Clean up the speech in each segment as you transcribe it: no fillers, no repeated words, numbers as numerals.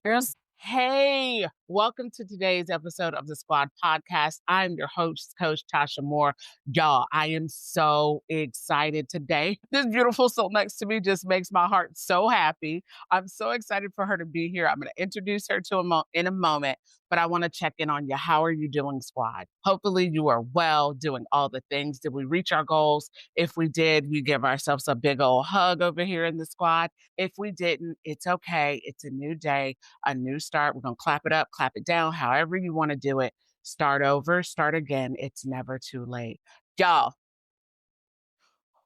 Cheers. Hey, welcome to today's episode of the Squad Podcast. I'm your host, Coach Tocha Moore. Y'all, I am so excited today. This beautiful soul next to me just makes my heart so happy. I'm so excited for her to be here. I'm going to introduce her to in a moment, but I want to check in on you. How are you doing, Squad? Hopefully, you are well, doing all the things. Did we reach our goals? If we did, we give ourselves a big old hug over here in the squad. If we didn't, it's okay. It's a new day, a new start. We're going to clap it up, clap it down, however you want to do it. Start over, start again. It's never too late. Y'all,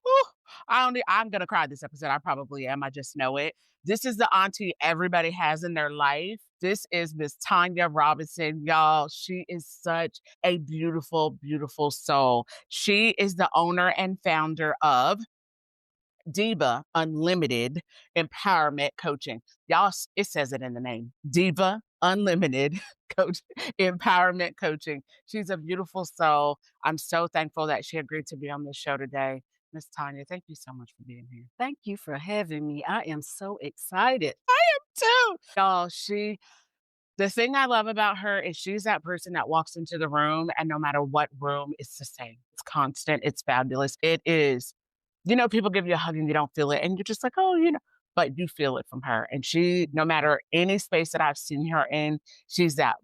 whew, I'm going to cry this episode. I probably am. I just know it. This is the auntie everybody has in their life. This is Miss Tonya Robinson. Y'all, she is such a beautiful, beautiful soul. She is the owner and founder of Diva Unlimited Empowerment Coaching. Y'all, it says it in the name. Diva Unlimited Coach Empowerment Coaching. She's a beautiful soul. I'm so thankful that she agreed to be on the show today. Miss Tanya, thank you so much for being here. Thank you for having me. I am so excited. Too. Y'all, the thing I love about her is she's that person that walks into the room and no matter what room, it's the same. It's constant. It's fabulous. It is. People give you a hug and you don't feel it. And you're just like, oh, but you feel it from her. And she, no matter any space that I've seen her in, she's that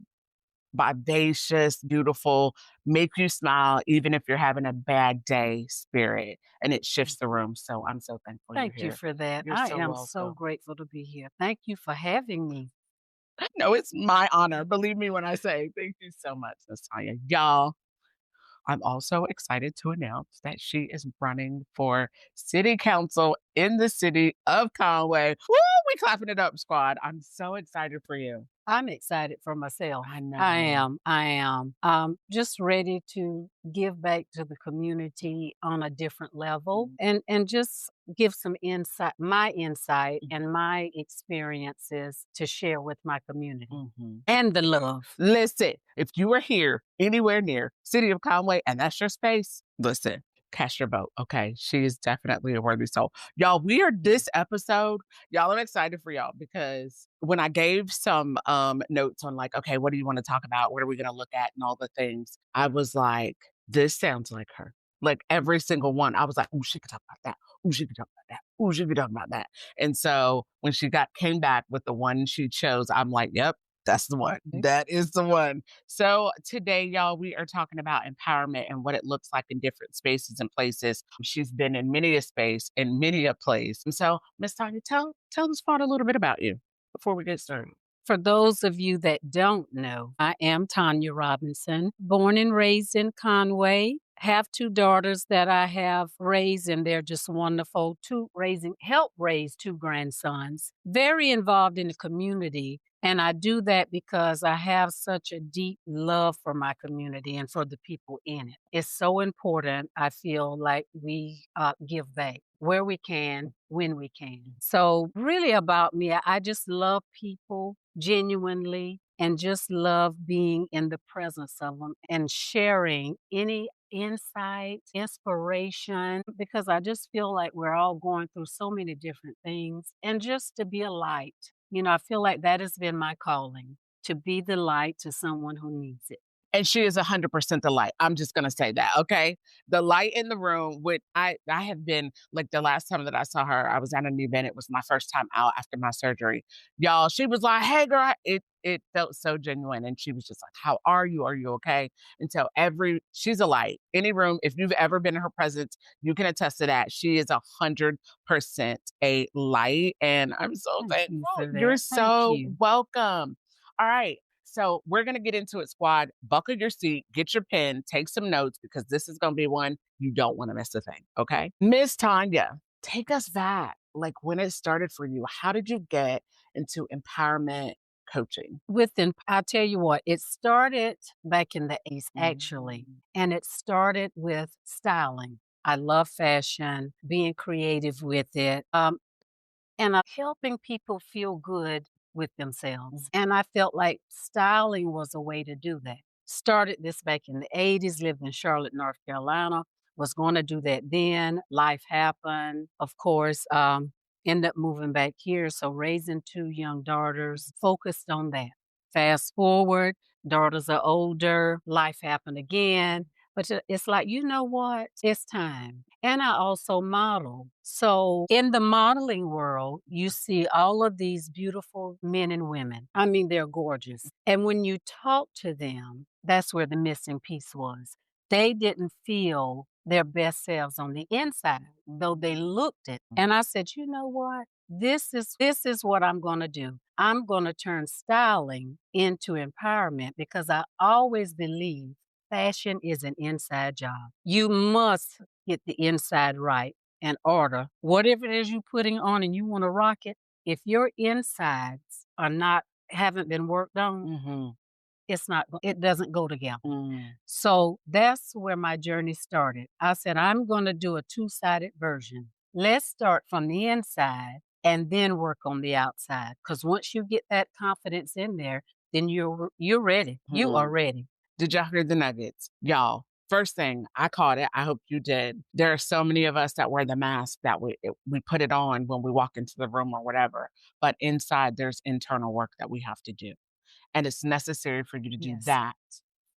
vivacious, beautiful, make you smile, even if you're having a bad day spirit. And it shifts the room. So I'm so thankful you're Thank you here. for that. You're I so am so welcome. grateful to be here. Thank you for having me. No, it's my honor. Believe me when I say thank you so much, Miss Tanya. Y'all, I'm also excited to announce that she is running for city council in the city of Conway. Woo! We clapping it up, squad. I'm so excited for you. I'm excited for myself. I know. I am. I am. Just ready to give back to the community on a different level and just give some insight, my insight and my experiences to share with my community and the love. Listen, if you are here anywhere near city of Conway and that's your space, listen, cast your vote. Okay. She is definitely a worthy soul. Y'all, we are this episode. Y'all, I'm excited for y'all because when I gave some notes on like, okay, what do you want to talk about? What are we going to look at and all the things? I was like, this sounds like her. Like every single one. I was like, oh, she could talk about that. Oh, she could talk about that. Oh, she could talk about that. And so when she came back with the one she chose, I'm like, yep, that's the one. That is the one. So today, y'all, we are talking about empowerment and what it looks like in different spaces and places. She's been in many a space, in many a place. And so, Miss Tanya, tell the squad a little bit about you before we get started. For those of you that don't know, I am Tonya Robinson, born and raised in Conway. Have two daughters that I have raised, and they're just wonderful. Help raise two grandsons. Very involved in the community, and I do that because I have such a deep love for my community and for the people in it. It's so important. I feel like we give back where we can, when we can. So, really, about me, I just love people genuinely and just love being in the presence of them and sharing any insight, inspiration, because I just feel like we're all going through so many different things and just to be a light. I feel like that has been my calling, to be the light to someone who needs it. And she is 100% the light. I'm just gonna say that, okay? The light in the room. I have been like the last time that I saw her, I was at an event. It was my first time out after my surgery. Y'all, she was like, "Hey, girl," it felt so genuine, and she was just like, "How are you? Are you okay?" And so she's a light. Any room, if you've ever been in her presence, you can attest to that. She is 100% a light, and I'm so Thank you thankful. for You're that. Thank so you. welcome. All right. So we're going to get into it, squad. Buckle your seat, get your pen, take some notes because this is going to be one you don't want to miss a thing. Okay. Miss Tanya, take us back. Like when it started for you, how did you get into empowerment coaching? I'll tell you what, it started back in the 80s, actually, and it started with styling. I love fashion, being creative with it, and helping people feel good with themselves. And I felt like styling was a way to do that. Started this back in the 80s, lived in Charlotte, North Carolina, was going to do that then. Life happened, of course. End up moving back here, so raising 2 young daughters, focused on that. Fast forward, daughters are older, life happened again, but it's like, "You know what? It's time." And I also model. So, in the modeling world, you see all of these beautiful men and women. I mean, they're gorgeous. And when you talk to them, that's where the missing piece was. They didn't feel their best selves on the inside, though they looked it. And I said, "You know what? This is what I'm gonna do. I'm gonna turn styling into empowerment because I always believe fashion is an inside job. You must get the inside right in order. Whatever it is you're putting on and you wanna rock it, if your insides are not haven't been worked on, it doesn't go together." So that's where my journey started. I said, "I'm gonna do a two-sided version. Let's start from the inside and then work on the outside. Because once you get that confidence in there, then you're ready. You are ready." Did y'all hear the nuggets? Y'all, first thing, I caught it. I hope you did. There are so many of us that wear the mask that we put it on when we walk into the room or whatever. But inside, there's internal work that we have to do. And it's necessary for you to do Yes. that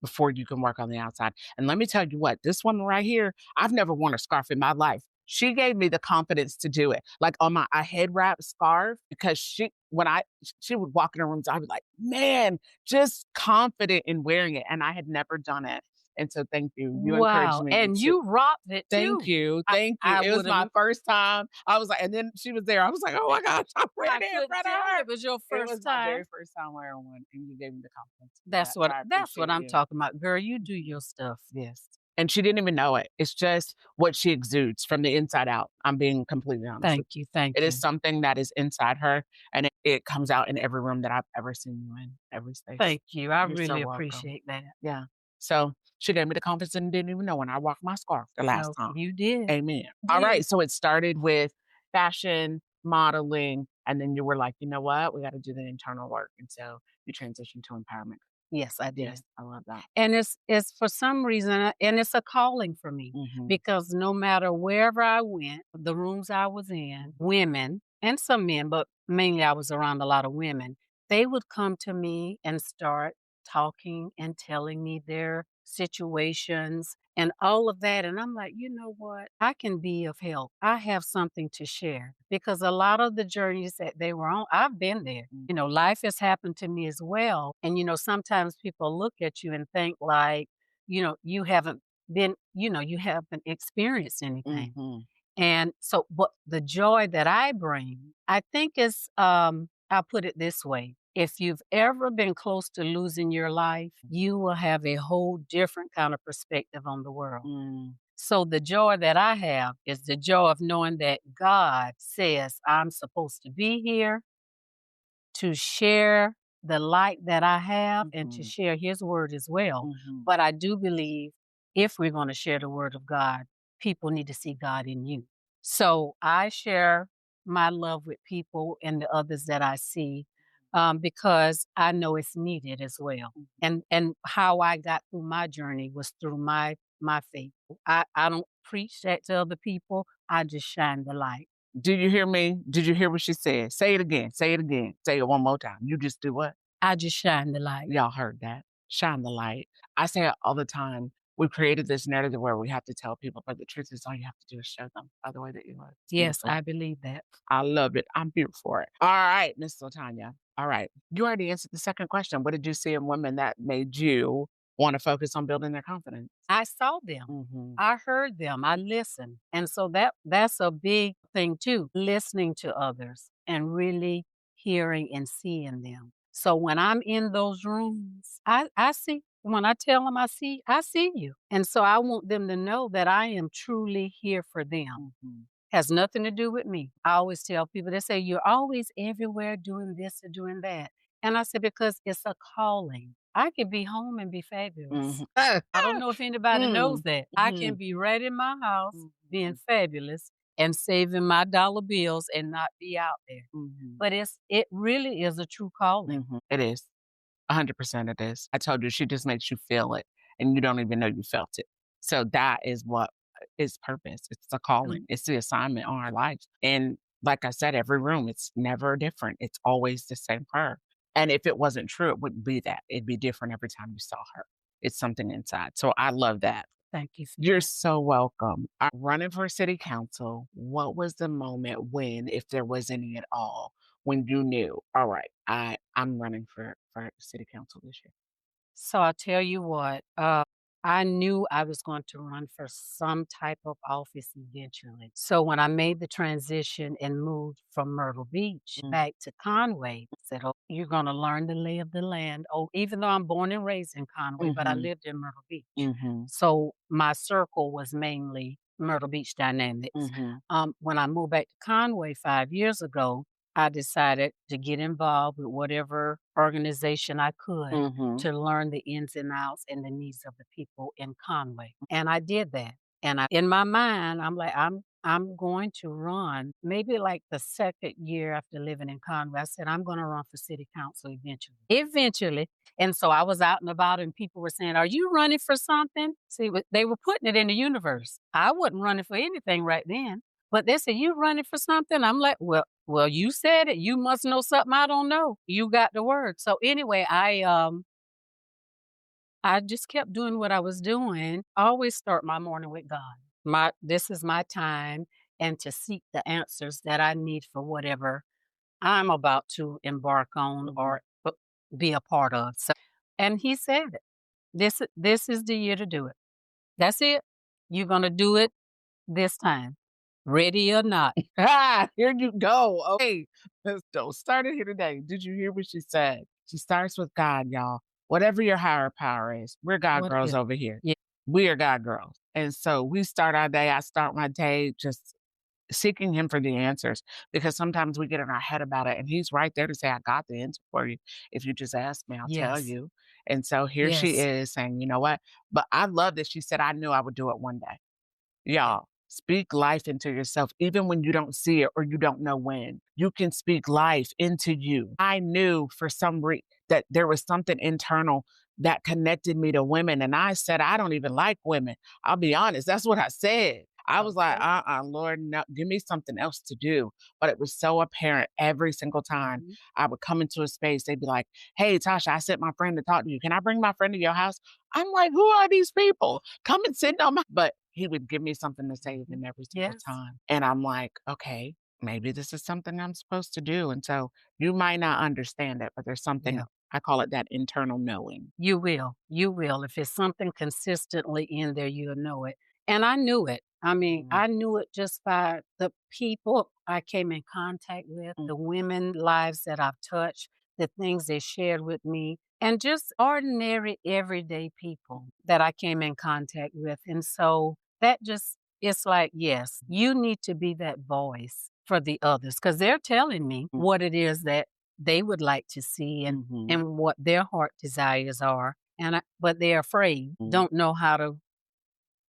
before you can work on the outside. And let me tell you what, this woman right here, I've never worn a scarf in my life. She gave me the confidence to do it. Like on my a head wrap scarf, because she would walk in her rooms, I'd be like, man, just confident in wearing it. And I had never done it. And so thank you. You encouraged Wow, me and to you rocked it thank too. you. I Thank you. I It was my would've first time. I was like, and then she was there. I was like, oh my gosh, I'm wearing I it in couldn't front of tell her. it was your It was first my very time. first time wearing one, and you gave me the confidence to do That's that. So what I that's what appreciate I'm you. talking about. Girl, you do your stuff. Yes. And she didn't even know it. It's just what she exudes from the inside out. I'm being completely honest with Thank you, thank you. It is you. something that is inside her, and it comes out in every room that I've ever seen you in, every space. Thank you. I You're so really welcome. appreciate that. Yeah. So she gave me the confidence and didn't even know when I rocked my scarf the last No, time. you did. Amen. All Did. right. So it started with fashion, modeling, and then you were like, you know what? We got to do the internal work. And so you transitioned to empowerment. Yes, I did. Yes, I love that. And it's for some reason, and it's a calling for me Hmm. because no matter wherever I went, the rooms I was in, women and some men, but mainly I was around a lot of women, they would come to me and start talking and telling me their situations and all of that. And I'm like, you know what? I can be of help. I have something to share because a lot of the journeys that they were on, I've been there. Life has happened to me as well. And, sometimes people look at you and think like, you haven't you haven't experienced anything. Hmm. And so, what the joy that I bring, I think is, I'll put it this way. If you've ever been close to losing your life, you will have a whole different kind of perspective on the world. Mm, So the joy that I have is the joy of knowing that God says I'm supposed to be here to share the light that I have and to mhm, share his word as well. mhm. But I do believe if we're going to share the word of God, people need to see God in you. So I share my love with people and the others that I see because I know it's needed as well. And how I got through my journey was through my faith. I don't preach that to other people. I just shine the light. Do you hear me? Did you hear what she said? Say it again. Say it again. Say it one more time. You just do what? I just shine the light. Y'all heard that. Shine the light. I say it all the time. We created this narrative where we have to tell people, but the truth is all you have to do is show them by the way that you look. It's Yes, beautiful. I believe that. I love it. I'm here for it. All right, Miss Latanya. All right. You already answered the second question. What did you see in women that made you want to focus on building their confidence? I saw them. Hmm. I heard them. I listened. And so that's a big thing too, listening to others and really hearing and seeing them. So when I'm in those rooms, I see when I tell them I see you. And so I want them to know that I am truly here for them. Hmm. Has nothing to do with me. I always tell people, they say, "You're always everywhere doing this or doing that." And I said, because it's a calling. I could be home and be fabulous. Hmm. I don't know if anybody knows that. I can Hmm. be right in my house being Mhm, fabulous and saving my dollar bills and not be out there. mhm, But it really is a true calling. mhm. It is. 100% it is. I told you, she just makes you feel it, and you don't even know you felt it. So that is what is purpose. It's a calling. Mm. It's the assignment on our life. And Like I said, every room, it's never different. It's always the same her. And if it wasn't true, it wouldn't be that. It'd be different every time you saw her. It's something inside. So I love that. Thank you for You're that. so welcome. Running for city council, what was the moment when, if there was any at all, when you knew, all right, I'm running for city council this year? So I'll tell you what, I knew I was going to run for some type of office eventually. So when I made the transition and moved from Myrtle Beach Mm, back to Conway, I said, "Oh, you're going to learn the lay of the land." Oh, even though I'm born and raised in Conway, but I mhm, lived in Myrtle Beach. mhm, So my circle was mainly Myrtle Beach dynamics. mhm, When I moved back to Conway 5 years ago, I decided to get involved with whatever organization I could mhm, to learn the ins and outs and the needs of the people in Conway, and I did that, and in my mind, I'm like, I'm going to run." Maybe, like, the 2nd year after living in Conway, I said, "I'm gonna run for city council eventually." Eventually, and so I was out and about, and people were saying, "Are you running for something?" See, they were putting it in the universe. I wasn't running for anything right then, but they said, "You running for something?" I'm like, "Well, you said it. You must know something I don't know. You got the word." So anyway, I just kept doing what I was doing. I always start my morning with God. This is my time and to seek the answers that I need for whatever I'm about to embark on mhm. or be a part of. So, and he said it. This is the year to do it. That's it. You're gonna do it this time, ready or not. Here you go. Okay. Don't start it here today. Did you hear what she said? She starts with God, y'all. Whatever your higher power is, we're God What girls is? over here. Yeah. We are God girls. And so we start our day. I start my day just seeking him for the answers because sometimes we get in our head about it and he's right there to say, I got the answer for you. If you just ask me, I'll tell Yes. you. And so here she Yes. is saying, you know what? But I love that she said, I knew I would do it one day. Yeah. Y'all, speak life into yourself, even when you don't see it or you don't know when. You can speak life into you. I knew for some reason that there was something internal that connected me to women. And I said, I don't even like women. I'll be honest. That's what I said. I was like, Okay. Lord, no, give me something else to do. But it was so apparent every single time Mhm. I would come into a space, they'd be like, hey, Tasha, I sent my friend to talk to you. Can I bring my friend to your house? I'm like, who are these people? Come and sit on my, but he would give me something to say to Mhm. them every single Yes. time. And I'm like, okay, maybe this is something I'm supposed to do. And so you might not understand it, but there's something, Yeah. I call it that internal knowing. You will. You will. If it's something consistently in there, you'll know it. And I knew it. I mean, Mm, I knew it just by the people I came in contact with, mm, the women lives that I've touched, the things they shared with me, and just ordinary everyday people that I came in contact with. And so that just it's like, yes, you need to be that voice for the others because they're telling me mm, what it is that they would like to see mhm, and what their heart desires are, but they're afraid, mm, don't know how to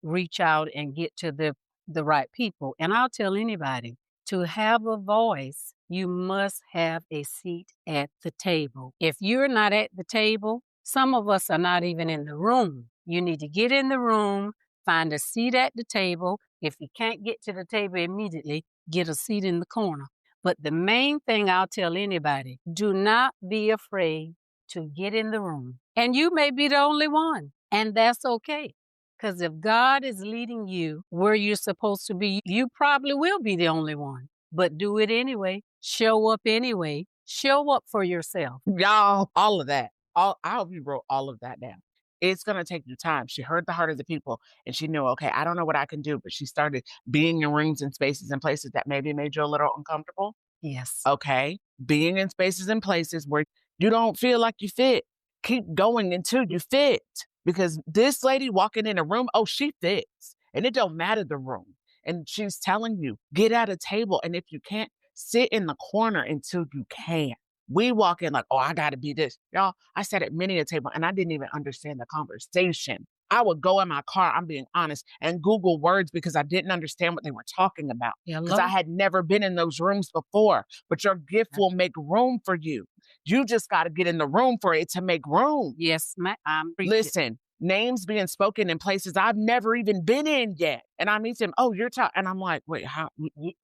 reach out and get to the right people. And I'll tell anybody, to have a voice, you must have a seat at the table. If you're not at the table, some of us are not even in the room. You need to get in the room, find a seat at the table. If you can't get to the table immediately, get a seat in the corner. But the main thing I'll tell anybody, do not be afraid to get in the room. And you may be the only one, and that's okay. Because if God is leading you where you're supposed to be, you probably will be the only one. But do it anyway. Show up anyway. Show up for yourself. Y'all, all of that. I hope you wrote all of that down. It's gonna take you time. She heard the heart of the people and she knew, okay, I don't know what I can do, but she started being in rooms and spaces and places that maybe made you a little uncomfortable. Yes. Okay, being in spaces and places where you don't feel like you fit. Keep going until you fit. Because this lady walking in a room, oh, she fits. And it don't matter the room. And she's telling you, get at a table. And if you can't, sit in the corner until you can. We walk in like, oh, I gotta be this. Y'all, I sat at many a table and I didn't even understand the conversation. I would go in my car, I'm being honest, and Google words because I didn't understand what they were talking about because I Hello? had never been in those rooms before. But your gift will make room for you. You just got to get in the room for it to make room. Yes, ma'am. Preach it. Listen, names being spoken in places I've never even been in yet. And I meet them, oh, you're talking. And I'm like, wait, how?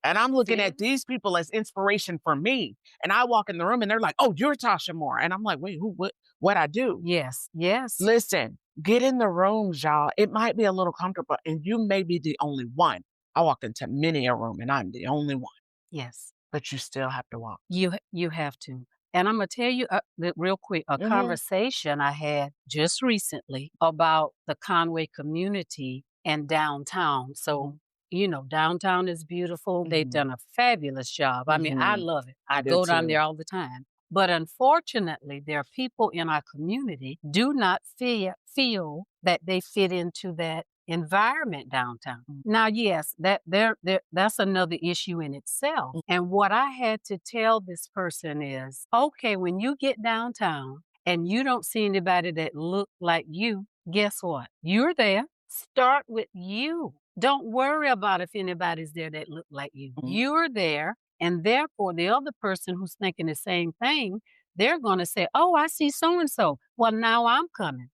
And I'm looking at these people as inspiration for me. And I walk in the room and they're like, oh, you're Tocha Moore. And I'm like, wait, who, what I do? Yes, yes, Listen, get in the rooms, y'all. It might be a little comfortable and you may be the only one. I walk into many a room and I'm the only one, yes. but you still have to walk. You have to. And I'm gonna tell you real quick a Mhm. conversation I had just recently about the Conway community and downtown. So, downtown is beautiful. They've Mhm. done a fabulous job. I mean, I Mhm. love it. I I do go down too. there all the time. But unfortunately, there are people in our community do not feel that they fit into that environment downtown. Now, yes, that's another issue in itself. And what I had to tell this person is, okay, when you get downtown and you don't see anybody that look like you, guess what? You're there. Start with you. Don't worry about if anybody's there that look like you. Mhm. You're there. And therefore, the other person who's thinking the same thing, they're going to say, oh, I see so and so. Well, now I'm coming.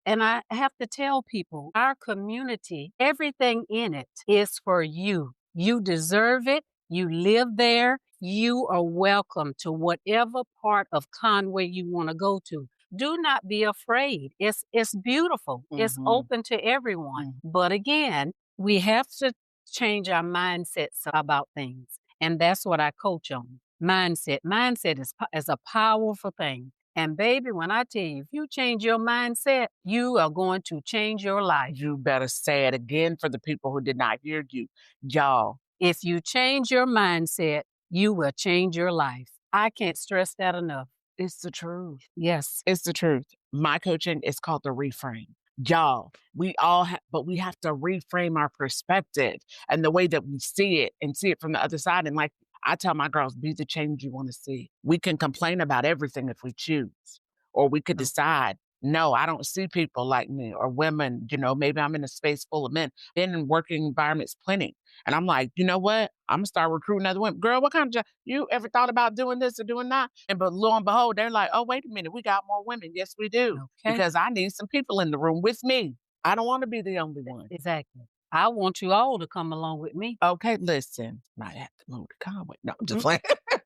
And I have to tell people, our community, everything in it is for you. You deserve it. You live there. You are welcome to whatever part of Conway you want to go to. Do not be afraid. It's beautiful. It's Mhm. open to everyone. Mhm. But again, we have to change our mindsets about things. And that's what I coach on. Mindset. Mindset is a powerful thing. And baby, when I tell you, if you change your mindset, you are going to change your life. You better say it again for the people who did not hear you. Y'all, If you change your mindset, you will change your life. I can't stress that enough. it's the truth. Yes. It's the truth. My coaching is called the reframe. Y'all, we all have, but we have to reframe our perspective and the way that we see it and see it from the other side. And like I tell my girls, be the change you want to see. We can complain about everything if we choose, or we could Oh, decide, no, I don't see people like me or women. Maybe I'm in a space full of men. Been in working environments plenty. And I'm like, you know what? I'm gonna start recruiting other women. Girl, what kind of job? You ever thought about doing this or doing that? And but lo and behold, they're like, oh, wait a minute, we got more women. Yes, we do. okay. Because I need some people in the room with me. I don't want to be the only one. Exactly. I want you all to come along with me. Okay, listen. Might have to move to Conway. No, I'm just Mm, playing.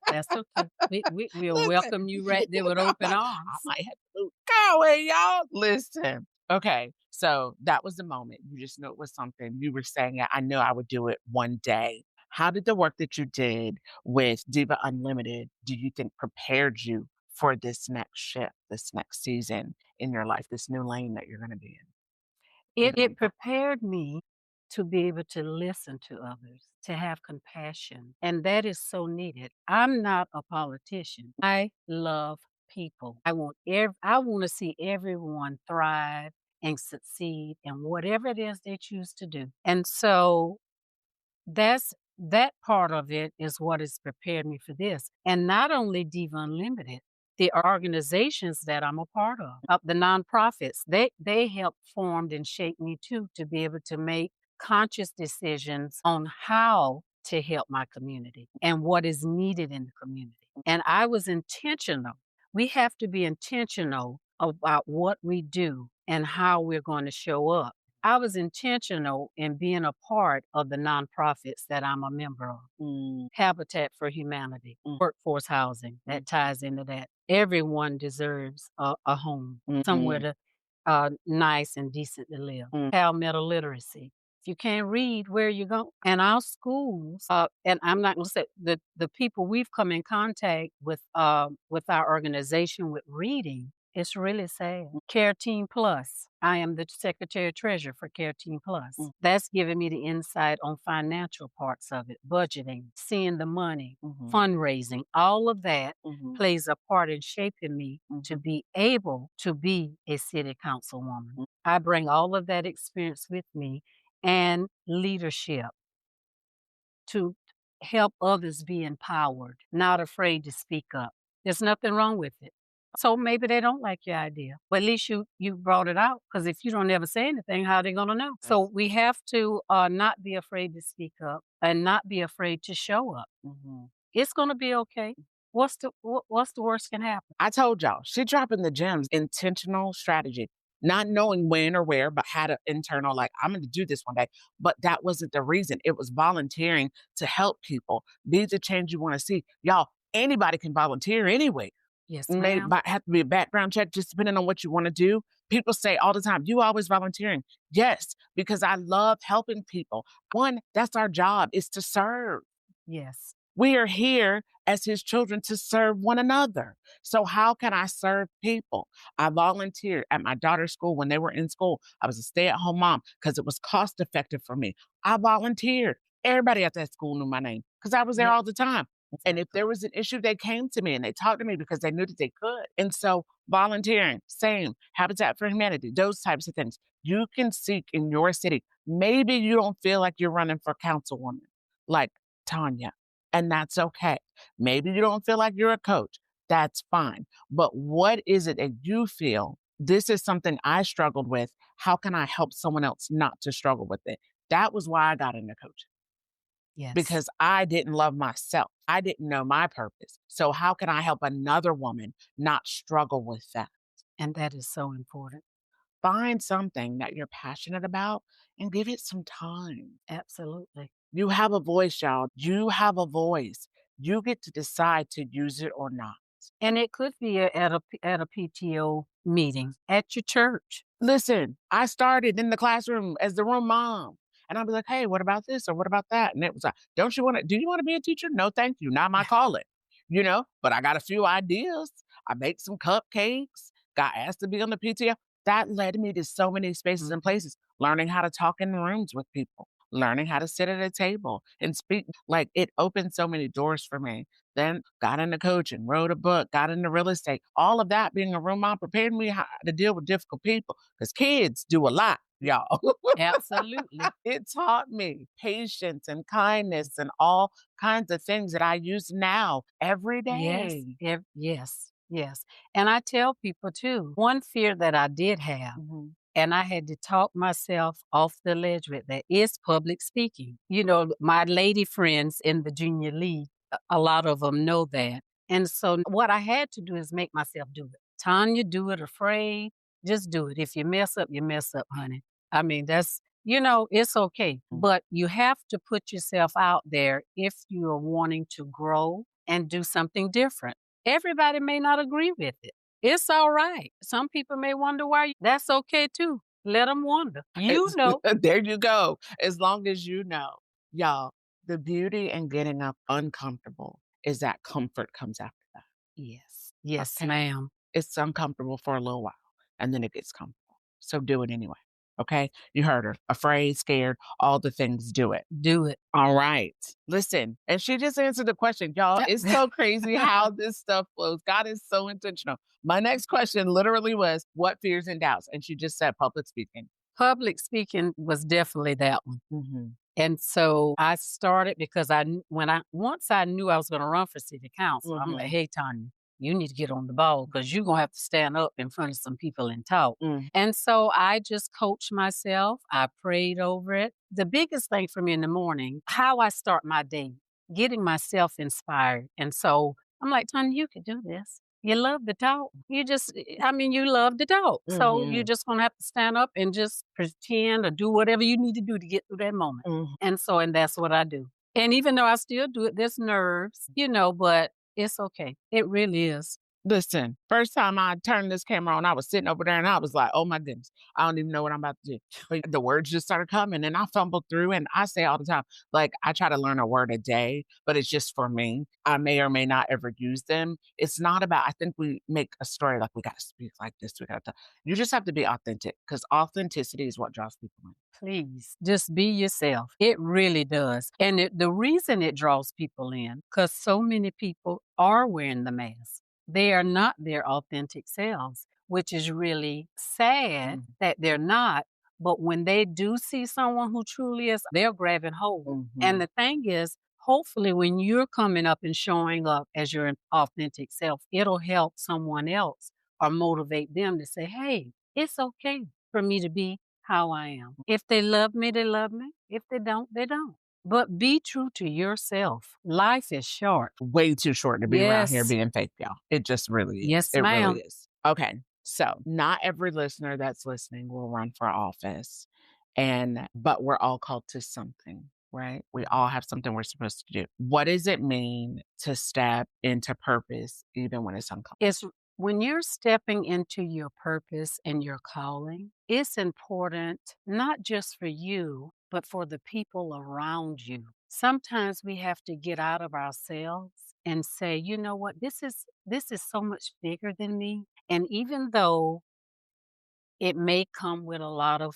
That's okay. We'll Listen, welcome you right you there with know, open I arms. might have to move to Conway, y'all. Listen. Okay, so that was the moment. You just knew it was something. You were saying it. I knew I would do it one day. How did the work that you did with Diva Unlimited, do you think prepared you for this next shift, this next season in your life, this new lane that you're going to be in? It prepared me to be able to listen to others, to have compassion, and that is so needed. I'm not a politician. I love people. I want to see everyone thrive and succeed in whatever it is they choose to do. And so that part of it is what has prepared me for this. And not only Diva Unlimited, the organizations that I'm a part of the nonprofits, they help formed and shape me too to be able to make conscious decisions on how to help my community and what is needed in the community. And I was intentional. We have to be intentional about what we do and how we're going to show up. I was intentional in being a part of the nonprofits that I'm a member of. Habitat for Humanity, workforce housing, that ties into that. Everyone deserves a home, somewhere Mhm. to nice and decent to live. Mm. Palmetto literacy. If you can't read, where you go? And our schools, and I'm not going to say the people we've come in contact with our organization with reading. It's really sad. Care Team Plus. I am the secretary treasurer for Care Team Plus. That's giving me the insight on financial parts of it, budgeting, seeing the money, fundraising, all of that plays a part in shaping me to be able to be a city councilwoman. I bring all of that experience with me and leadership to help others be empowered, not afraid to speak up. There's nothing wrong with it. So maybe they don't like your idea, but at least you brought it out. Because if you don't ever say anything, how are they gonna know? So we have to not be afraid to speak up and not be afraid to show up. It's gonna be okay. What's the worst can happen? I told y'all, she dropping the gems. Intentional strategy. not knowing when or where, but had an internal, like, I'm going to do this one day. But that wasn't the reason. It was volunteering to help people be the change you want to see. Y'all, anybody can volunteer anyway. Yes, May ma'am. but have to be a background check just depending on what you wanna do. People say all the time, "You always volunteering." Yes, because I love helping people. One, that's our job, is to serve. Yes. We are here as his children to serve one another. So how can I serve people? I volunteered at my daughter's school when they were in school. I was a stay-at-home mom because it was cost effective for me. I volunteered. Everybody at that school knew my name because I was there Yep. all the time. And if there was an issue, they came to me and they talked to me because they knew that they could. And so volunteering, same, Habitat for Humanity, those types of things. You can seek in your city. Maybe you don't feel like you're running for councilwoman like Tonya, and that's okay. Maybe you don't feel like you're a coach. That's fine. But what is it that you feel? This is something I struggled with. How can I help someone else not to struggle with it? That was why I got into coaching Yes. because I didn't love myself. I didn't know my purpose. So, how can I help another woman not struggle with that? And that is so important. Find something that you're passionate about and give it some time. Absolutely. You have a voice, y'all. You have a voice. You get to decide to use it or not. And it could be at a PTO meeting at your church. Listen, I started in the classroom as the room mom. And I'd be like, hey, what about this or what about that? And it was like, do you want to be a teacher? No, thank you. Not my calling. But I got a few ideas. I baked some cupcakes, got asked to be on the PTO. That led me to so many spaces and Mhm. places, learning how to talk in rooms with people, learning how to sit at a table and speak. Like it opened so many doors for me. Then got into coaching, wrote a book, got into real estate. All of that being a room mom prepared me how to deal with difficult people because kids do a lot, y'all. Absolutely. It taught me patience and kindness and all kinds of things that I use now every Yes, day. yes, yes. And I tell people too, one fear that I did have, Mhm. and I had to talk myself off the ledge with that, is public speaking. My lady friends in the junior league, a lot of them know that. And so what I had to do is make myself do it. Tanya, do it afraid. Just do it. If you mess up, you mess up, honey. I mean, it's okay. But you have to put yourself out there if you are wanting to grow and do something different. Everybody may not agree with it. It's all right. Some people may wonder why. That's okay too. Let them wonder. You It's know. there you go, as long as you know. Y'all, the beauty in getting up uncomfortable is that comfort comes after that, Yes. Yes, okay? ma'am. It's uncomfortable for a little while, and then it gets comfortable. So do it anyway, okay? You heard her. Afraid, scared, all the things, do it. Do it. All right. Listen, and she just answered the question, y'all. It's so crazy how this stuff flows. God is so intentional. My next question literally was, what fears and doubts? And she just said public speaking. Public speaking was definitely that one. Mhm. And so I started because once I knew I was going to run for city council, I'm like, Mhm. hey, Tanya, you need to get on the ball because you're going to have to stand up in front of some people and talk. Mm. And so I just coached myself. I prayed over it. The biggest thing for me in the morning, how I start my day, getting myself inspired. And so I'm like, Tanya, you can do this. You love to talk. You love to talk. So you're Mhm. just going to have to stand up and just pretend or do whatever you need to do to get through that moment. Mhm. And that's what I do. And even though I still do it, there's nerves, but it's okay. It really is. Listen, first time I turned this camera on, I was sitting over there and I was like, oh my goodness, I don't even know what I'm about to do. But the words just started coming and I fumbled through. And I say all the time, like, I try to learn a word a day, but it's just for me. I may or may not ever use them. It's not about, I think we make a story like we got to speak like this. You just have to be authentic because authenticity is what draws people in. Please just be yourself. It really does. And the reason it draws people in, because so many people are wearing the mask. They are not their authentic selves, which is really sad Mm. that they're not. But when they do see someone who truly is, they're grabbing hold. And Mhm. the thing is, hopefully, when you're coming up and showing up as your authentic self, it'll help someone else or motivate them to say, hey, it's okay for me to be how I am. If they love me, they love me. If they don't, they don't. But be true to yourself. Life is short. Way too short to be around here Yes. being fake, y'all. It just really is. Yes, It really ma'am. is. Okay. So, not every listener that's listening will run for office, but we're all called to something, right? We all have something we're supposed to do. What does it mean to step into purpose even when it's uncomfortable? It's when you're stepping into your purpose and your calling, it's important not just for you, but for the people around you. Sometimes we have to get out of ourselves and say, you know what, this is so much bigger than me. And even though it may come with a lot of,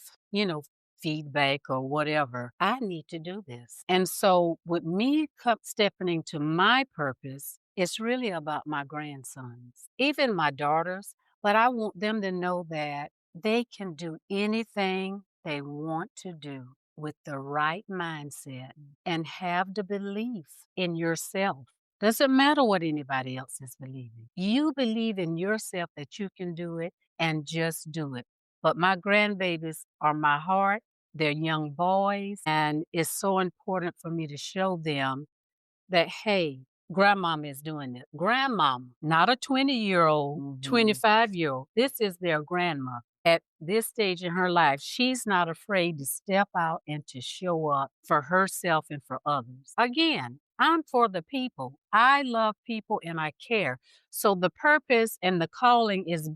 feedback or whatever. I need to do this. And so, with me stepping into my purpose, it's really about my grandsons, even my daughters. But I want them to know that they can do anything they want to do with the right mindset and have the belief in yourself. Doesn't matter what anybody else is believing. You believe in yourself that you can do it and just do it. But my grandbabies are my heart. They're young boys, and it's so important for me to show them that, hey, grandmama is doing it. Grandmama, not a 20-year-old, 25-year-old. This is their grandma. At this stage in her life, she's not afraid to step out and to show up for herself and for others. Again, I'm for the people. I love people and I care. So the purpose and the calling is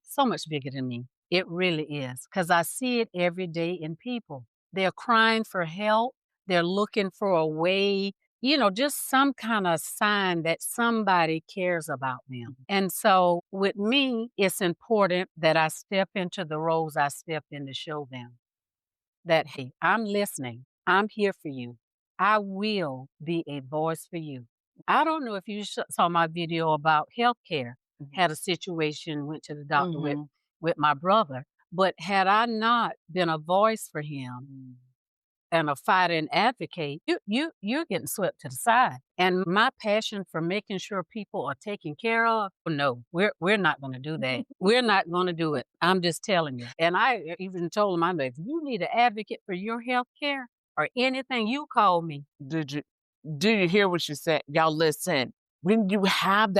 so much bigger than me. It really is, because I see it every day in people. They're crying for help. They're looking for a way, just some kind of sign that somebody cares about them. And so with me, it's important that I step into the roles I step in to show them that, hey, I'm listening. I'm here for you. I will be a voice for you. I don't know if you saw my video about healthcare. Had a situation, went to the doctor with my brother, but had I not been a voice for him, and a fighter and advocate, you're getting swept to the side. And my passion for making sure people are taken care of, no, we're not going to do that. We're not going to do it. I'm just telling you. And I even told him, I'm like, if you need an advocate for your health care or anything, you call me. Did you do you hear what she said? Y'all listen. When you have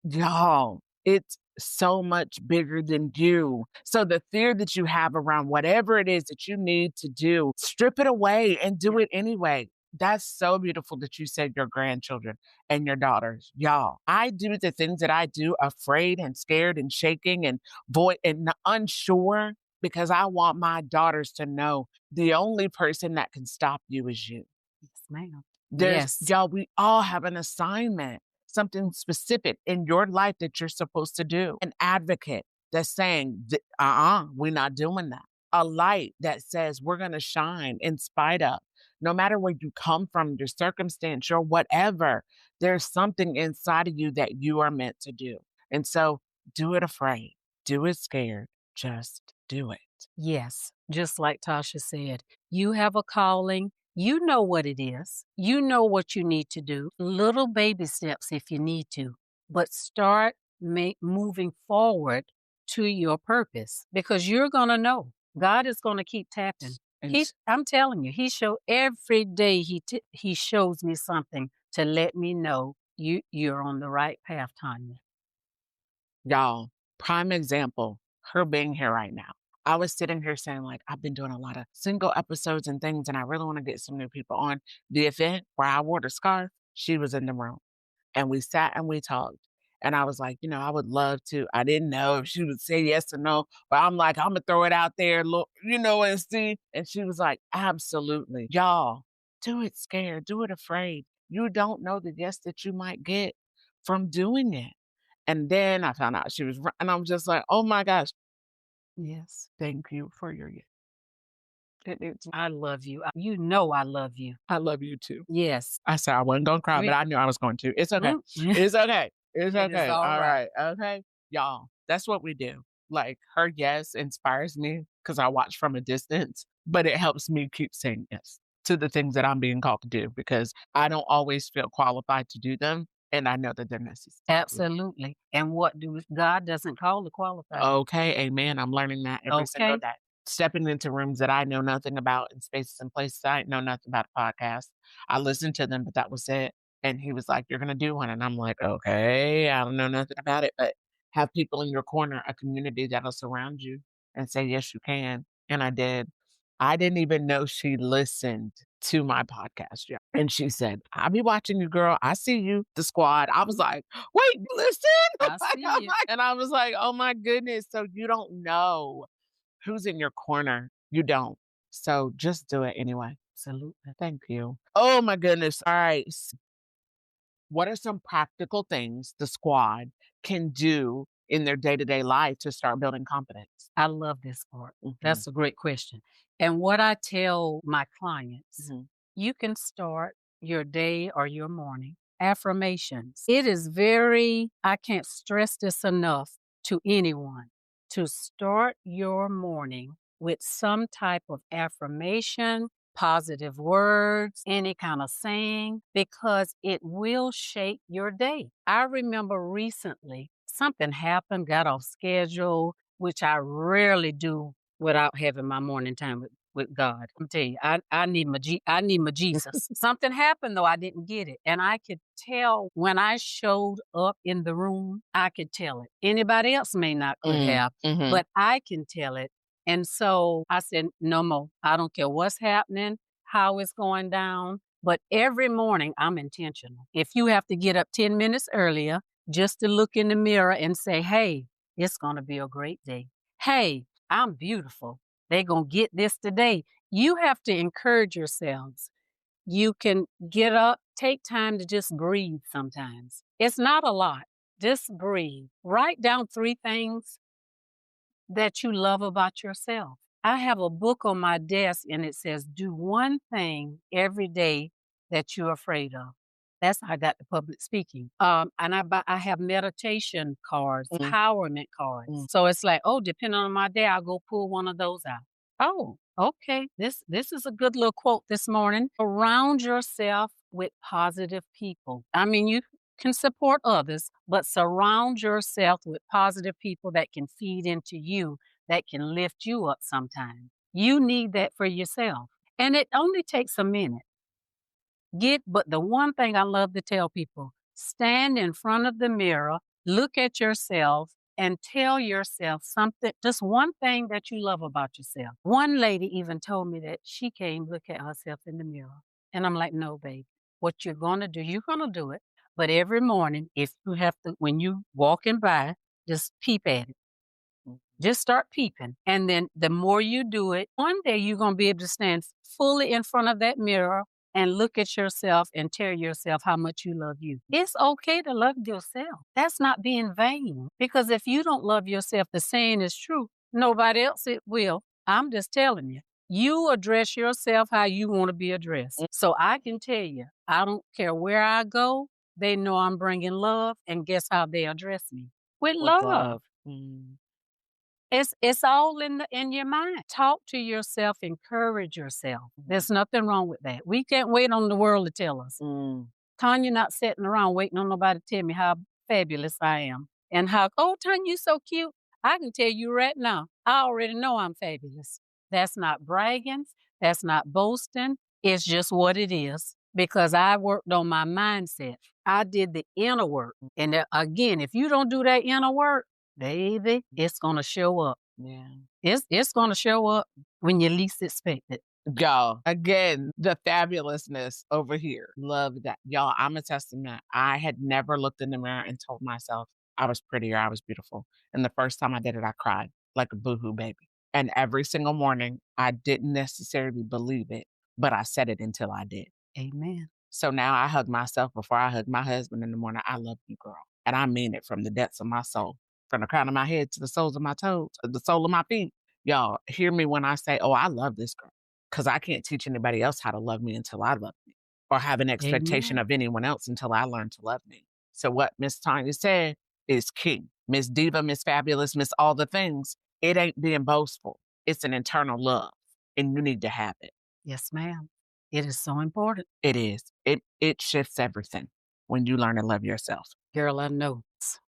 y'all, it's so much bigger than you. So the fear that you have around whatever it is that you need to do, strip it away and do it anyway. That's so beautiful that you said your grandchildren and your daughters. Y'all, I do the things that I do afraid and scared and shaking and unsure because I want my daughters to know the only person that can stop you is you. Yes, ma'am. There's Yes. y'all, we all have an assignment, something specific in your life that you're supposed to do. An advocate that's saying, we're not doing that. A light that says we're going to shine in spite of, no matter where you come from, your circumstance, or whatever, there's something inside of you that you are meant to do. And so do it afraid, do it scared, just do it. Yes, just like Tasha said, you have a calling. You know what it is. You know what you need to do. Little baby steps if you need to, but start moving forward to your purpose because you're going to know. God is going to keep tapping. And I'm telling you, he show every day he shows me something to let me know you're on the right path, Tanya. y'all, prime example, her being here right now. I was sitting here saying, like, I've been doing a lot of single episodes and things, and I really want to get some new people on. The event where I wore the scarf, she was in the room. And we sat and we talked. And I was like, I would love to. I didn't know if she would say yes or no, but I'm like, I'm going to throw it out there, look, and see. And she was like, absolutely. Y'all, do it scared, do it afraid. You don't know the yes that you might get from doing it. And then I found out she was, and I'm just like, oh my gosh, Yes. thank you for your yes. I love you. You know I love you. I love you too. Yes. I said I wasn't gonna cry, but I knew I was going to. It's okay. Mm. It's okay. It's It is okay. all All right. right. Okay. Y'all, that's what we do. Like her yes inspires me because I watch from a distance, but it helps me keep saying yes to the things that I'm being called to do because I don't always feel qualified to do them. And I know that they're necessary. Absolutely. And God doesn't call the qualified. Okay, amen. I'm learning that every single Okay. day. Stepping into rooms that I know nothing about and spaces and places I know nothing about a podcast. I listened to them, but that was it. And he was like, "You're gonna do one." And I'm like, okay, I don't know nothing about it, but Have people in your corner, a community that'll surround you and say, yes, you can. And I did. I didn't even know she listened to my podcast yet. And she said, I'll be watching you, girl. I see you, the squad. I was like, wait, you listen? I see you. And I was like, oh my goodness. So you don't know who's in your corner. You don't. So just do it anyway. Absolutely. Thank you. Oh my goodness. All right. What are some practical things the squad can do in their day-to-day life to start building confidence? I love this part. Mhm, That's a great question. And what I tell my clients, mhm, you can start your day or your morning affirmations. It is very, I can't stress this enough to anyone, to start your morning with some type of affirmation, positive words, any kind of saying, because it will shape your day. I remember recently something happened, got off schedule, which I rarely do without having my morning time with God. I'm telling you, I need my Jesus. Something happened though, I didn't get it. And I could tell when I showed up in the room, I could tell it. Anybody else may not could have, mhm, but I can tell it. And so I said, no more. I don't care what's happening, how it's going down. But every morning I'm intentional. If you have to get up 10 minutes earlier just to look in the mirror and say, hey, it's going to be a great day. Hey, I'm beautiful. They're going to get this today. You have to encourage yourselves. You can get up, take time to just breathe sometimes. It's not a lot. Just breathe. Write down 3 things that you love about yourself. I have a book on my desk and it says, do one thing every day that you're afraid of. That's how I got the public speaking. And I have meditation cards, mm, empowerment cards. mm. So it's like, oh, depending on my day, I'll go pull one of those out. Oh, okay. This is a good little quote this morning. Surround yourself with positive people. I mean, you can support others, but surround yourself with positive people that can feed into you, that can lift you up sometimes. You need that for yourself. And it only takes a minute. But the one thing I love to tell people, stand in front of the mirror, look at yourself, and tell yourself something, just one thing that you love about yourself. One lady even told me that she came look at herself in the mirror. And I'm like, no, baby, what you're going to do, you're going to do it. But every morning, if you have to, when you walking by, just peep at it. Just start peeping. And then the more you do it, one day you're going to be able to stand fully in front of that mirror and look at yourself and tell yourself how much you love you. It's okay to love yourself. That's not being vain. Because if you don't love yourself, the saying is true. Nobody else it will. I'm just telling you. You address yourself how you want to be addressed. So I can tell you, I don't care where I go, they know I'm bringing love. And guess how they address me? With With love. love. Mm, It's all in your mind. Talk to yourself, encourage yourself. There's nothing wrong with that. We can't wait on the world to tell us. mm. Tanya not sitting around waiting on nobody to tell me how fabulous I am. And how, oh, Tanya, you so cute. I can tell you right now, I already know I'm fabulous. That's not bragging. That's not boasting. It's just what it is because I worked on my mindset. I did the inner work. And again, if you don't do that inner work, baby, it's going to show up. Yeah. It's going to show up when you least expect it. Y'all, again, the fabulousness over here. Love that. Y'all, I'm a testament. I had never looked in the mirror and told myself I was pretty or I was beautiful. And the first time I did it, I cried like a boohoo baby. And every single morning, I didn't necessarily believe it, but I said it until I did. Amen. So now I hug myself before I hug my husband in the morning. I love you, girl. And I mean it from the depths of my soul, from the crown of my head to the soles of my toes, the sole of my feet. Y'all, hear me when I say, oh, I love this girl. Because I can't teach anybody else how to love me until I love me or have an expectation Amen. of anyone else until I learn to love me. So what Miss Tanya said is key. Miss Diva, Miss Fabulous, Miss all the things. It ain't being boastful. It's an internal love and you need to have it. Yes, ma'am. It is so important. It is. It shifts everything when you learn to love yourself. Girl, I know.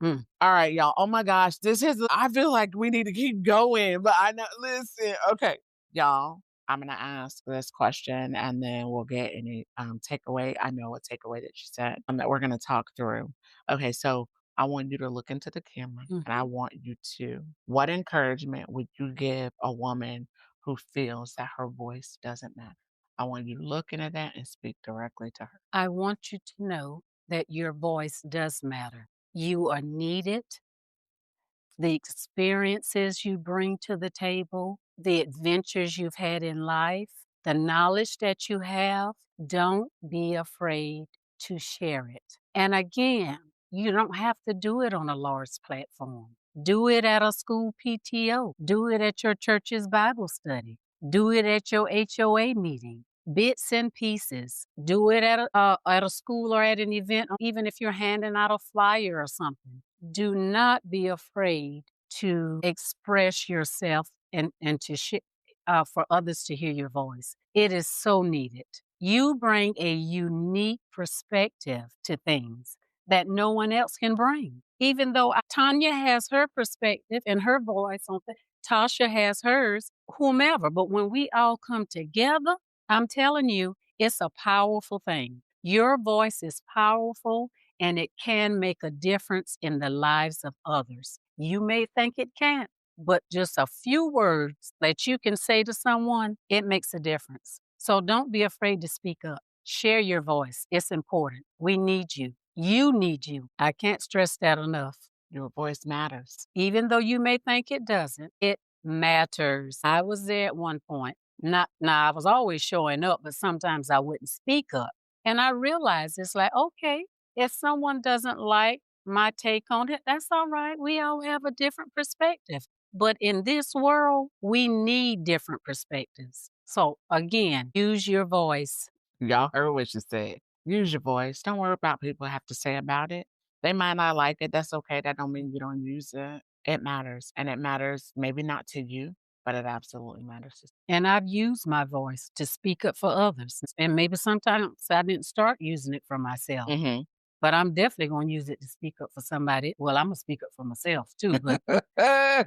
All right, y'all. Oh my gosh. I feel like we need to keep going, but I know, listen. Okay, y'all, I'm going to ask this question and then we'll get any takeaway. I know a takeaway that she said that we're going to talk through. Okay, so I want you to look into the camera and I Mhm. want you to, what encouragement would you give a woman who feels that her voice doesn't matter? I want you to look into that and speak directly to her. I want you to know that your voice does matter. You are needed. The experiences you bring to the table, the adventures you've had in life, the knowledge that you have, don't be afraid to share it. And again, you don't have to do it on a large platform. Do it at a school PTO. Do it at your church's Bible study. Do it at your HOA meeting. Bits and pieces. Do it at a school or at an event, even if you're handing out a flyer or something. Do not be afraid to express yourself and to for others to hear your voice. It is so needed. You bring a unique perspective to things that no one else can bring. Even though Tanya has her perspective and her voice on things, Tasha has hers, whomever. But when we all come together, I'm telling you, it's a powerful thing. Your voice is powerful and it can make a difference in the lives of others. You may think it can't, but just a few words that you can say to someone, it makes a difference. So don't be afraid to speak up. Share your voice. It's important. We need you. You need you. I can't stress that enough. Your voice matters. Even though you may think it doesn't, it matters. I was there at one point. Not now I was always showing up, but sometimes I wouldn't speak up. And I realized it's like, okay, if someone doesn't like my take on it, that's all right. We all have a different perspective. But in this world, we need different perspectives. So again, use your voice. Y'all heard what she said. Use your voice. Don't worry about people have to say about it. They might not like it. That's okay. That don't mean you don't use it. It matters. And it matters maybe not to you, but it absolutely matters. And I've used my voice to speak up for others. And maybe sometimes I didn't start using it for myself, Mm-hmm. but I'm definitely going to use it to speak up for somebody. Well, I'm going to speak up for myself too, but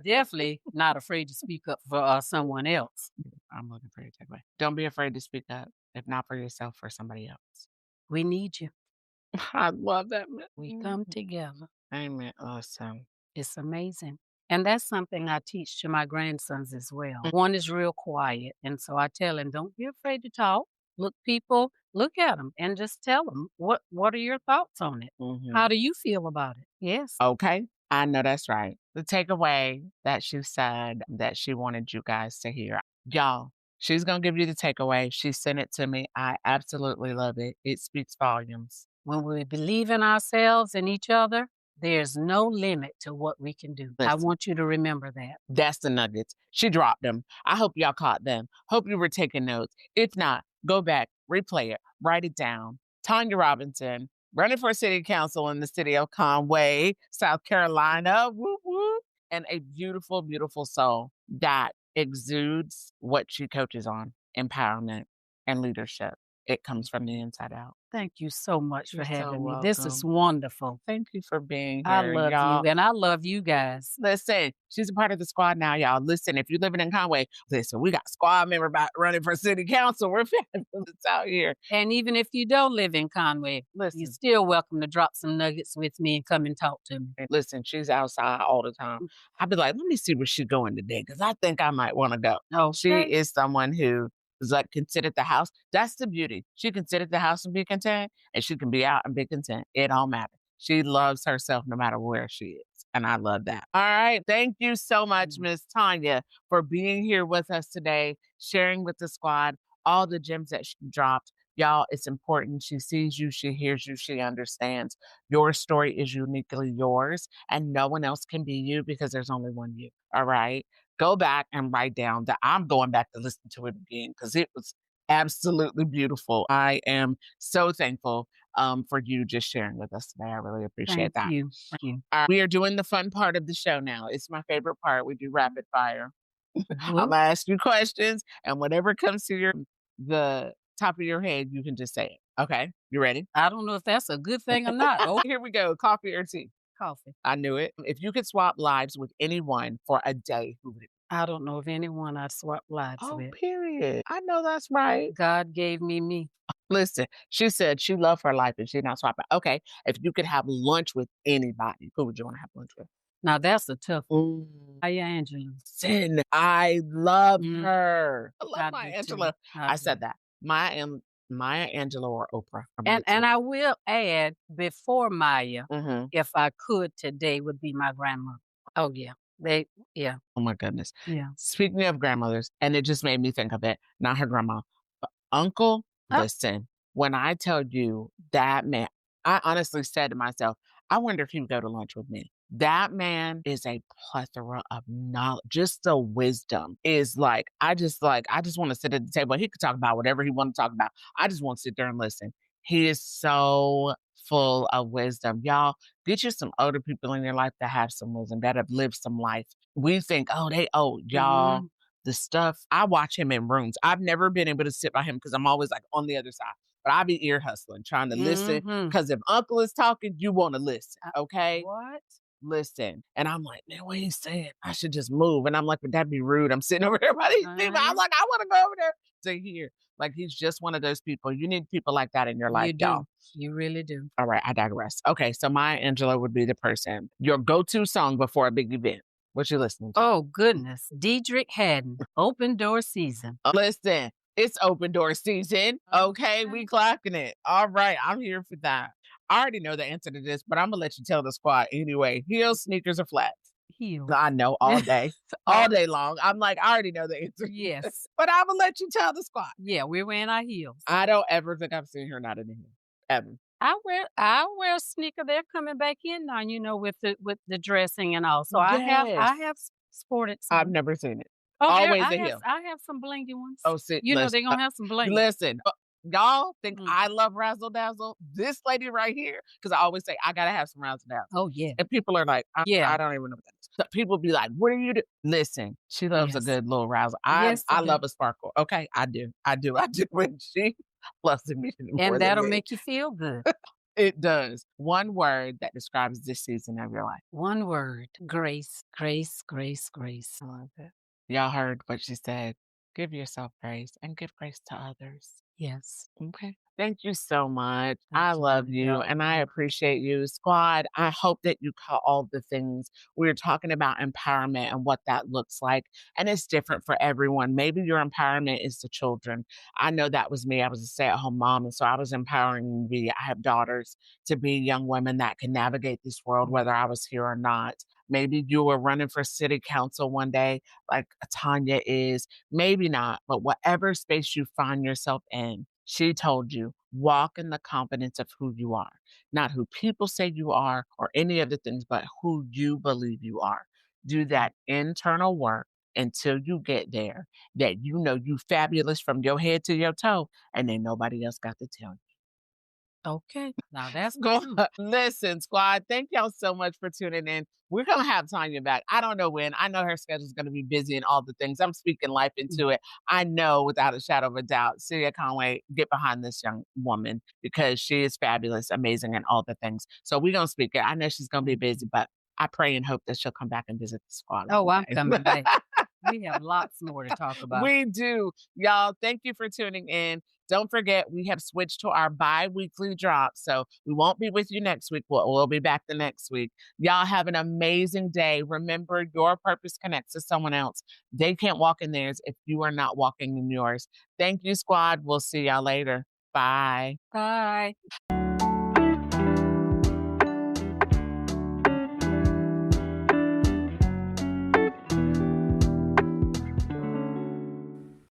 definitely not afraid to speak up for someone else. I'm looking for your takeaway. Don't be afraid to speak up, if not for yourself, for somebody else. We need you. I love that. We come together. Amen. Awesome. It's amazing. And that's something I teach to my grandsons as well. Mm. One is real quiet. And so I tell him, don't be afraid to talk. Look at them and just tell them, what are your thoughts on it? Mhm. How do you feel about it? Yes. Okay. I know that's right. The takeaway that she said that she wanted you guys to hear. Y'all, she's going to give you the takeaway. She sent it to me. I absolutely love it. It speaks volumes. When we believe in ourselves and each other, there's no limit to what we can do. I Listen. want you to remember that. That's the nuggets. She dropped them. I hope y'all caught them. Hope you were taking notes. If not, go back, replay it, write it down. Tonya Robinson, running for city council in the city of Conway, South Carolina. Whoop, whoop. And a beautiful, beautiful soul that exudes what she coaches on, empowerment and leadership. It comes from the inside out. Thank you so much You're for so having me. This is welcome. wonderful. Thank you for being I here, love y'all. you and I love you guys. Listen, she's a part of the squad now, y'all. Listen, if you're living in Conway, listen, we got squad member about running for city council. We're fabulous out here. And even if you don't live in Conway, Listen, you're still welcome to drop some nuggets with me and come and talk to me. listen, she's outside all the time. I'd be like, let me see where she's going today because I think I might want to go. She Okay. is someone who is like considered the house. That's the beauty. She considered the house and be content, and she can be out and be content. It all matters. She loves herself no matter where she is. And I love that. All right. Thank you so much, Miss Tonya, for being here with us today, sharing with the squad all the gems that she dropped. Y'all, it's important. She sees you, she hears you, she understands. Your story is uniquely yours, and no one else can be you because there's only one you. All right. Go back and write down that I'm going back to listen to it again because it was absolutely beautiful. I am so thankful for you just sharing with us today. I really appreciate that. Thank you. Thank you. We are doing the fun part of the show now. It's my favorite part. We do rapid fire. I'm Well, gonna ask you questions, and whatever comes to the top of your head, you can just say it. Okay, you ready? I don't know if that's a good thing or not. Oh, Here we go. Coffee or tea? coffee. I knew it. If you could swap lives with anyone for a day, who would it be? I don't know of anyone I'd swap lives Oh, with. period. I know that's right. God gave me me. Listen, she said she loved her life and she not swapping. Okay, if you could have lunch with anybody, who would you want to have lunch with? Now that's a tough one. Ooh, Maya Angelou. Sin. I love Mm, her. I love I Maya do too. Angelou. I I do. said that. Maya Angelou or Oprah are my And 2. I will add, before Maya, Mhm. if I could today, would be my grandmother. Oh, yeah. Yeah, Oh my goodness. yeah. Speaking of grandmothers, and it just made me think of it, not her grandma, but uncle, Uh, listen, when I tell you that man, I honestly said to myself, I wonder if he would go to lunch with me. That man is a plethora of knowledge. Just the wisdom is I just want to sit at the table. He could talk about whatever he want to talk about. I just want to sit there and listen. He is so full of wisdom. Y'all, get you some older people in your life that have some wisdom, that have lived some life. We think, oh, they old. Y'all, mhm, the stuff, I watch him in rooms. I've never been able to sit by him because I'm always like on the other side. But I be ear hustling, trying to listen. mhm. Because if uncle is talking, you want to listen. Uh, Okay. what? Listen. And I'm like, man, what he's saying? I should just move. And I'm like, would that be rude? I'm sitting over there by these people. I'm Uh-huh. like, I want to go over there to hear. Like, he's just one of those people. You need people like that in your life, You y'all. do. You really do. All right, I digress. Okay, so Maya Angelou would be the person. Your go-to song before a big event. What you listening to? Oh, goodness. Diedrich Haddon, Open Door Season. Listen, it's open door season. Okay, Okay. we clocking it. All right, I'm here for that. I already know the answer to this, but I'm gonna let you tell the squad anyway. Heels, sneakers, or flats? Heels. I know all day, Oh, all day long. I'm like, I already know the answer, yes. but I'm gonna let you tell the squad. Yeah, we're wearing our heels. I don't ever think I've seen her not in the heel, ever. I wear a sneaker. They're coming back in now, with the dressing and all. So I Yes, have sported I've some. never seen it. Oh, there Always a heel. I have some blingy ones. Oh, see, They're gonna have some bling. listen, y'all think Mm. I love razzle dazzle? This lady right here, because I always say I gotta have some razzle dazzle, Oh, yeah. and people are like, Yeah. I don't even know what that is. So people be like, "What are you do?" Listen, she loves a Yes. good little razzle. I Yes, they I do. love a sparkle. Okay, I do. When she loves me more And than that'll me, make you feel good. it does. One word that describes this season of your life. One word. Grace, grace, grace, grace. I love it. Y'all heard what she said. Give yourself grace and give grace to others. Yes. Okay. Thank you so much. I Thank you, love my you and I darling. appreciate you. Squad, I hope that you caught all the things. We're talking about empowerment and what that looks like. And it's different for everyone. Maybe your empowerment is the children. I know that was me. I was a stay at home mom. And so I was empowering me. I have daughters to be young women that can navigate this world, whether I was here or not. Maybe you were running for city council one day, like Tanya is. Maybe not, but whatever space you find yourself in, she told you, walk in the confidence of who you are, not who people say you are or any of the things, but who you believe you are. Do that internal work until you get there, that you know you fabulous from your head to your toe, and then nobody else got to tell you. Okay. Now that's the Go truth. listen, squad. Thank y'all so much for tuning in. We're gonna have Tanya back. I don't know when. I know her schedule's gonna be busy and all the things. I'm speaking life into it. I know without a shadow of a doubt, Celia Conway, get behind this young woman because she is fabulous, amazing, and all the things. So we're gonna speak it. I know she's gonna be busy, but I pray and hope that she'll come back and visit the squad Oh, one I'm day. coming back. We have lots more to talk about. We do. Y'all, thank you for tuning in. Don't forget, we have switched to our bi weekly drop. So we won't be with you next week. We'll be back the next week. Y'all have an amazing day. Remember, your purpose connects to someone else. They can't walk in theirs if you are not walking in yours. Thank you, squad. We'll see y'all later. Bye. Bye.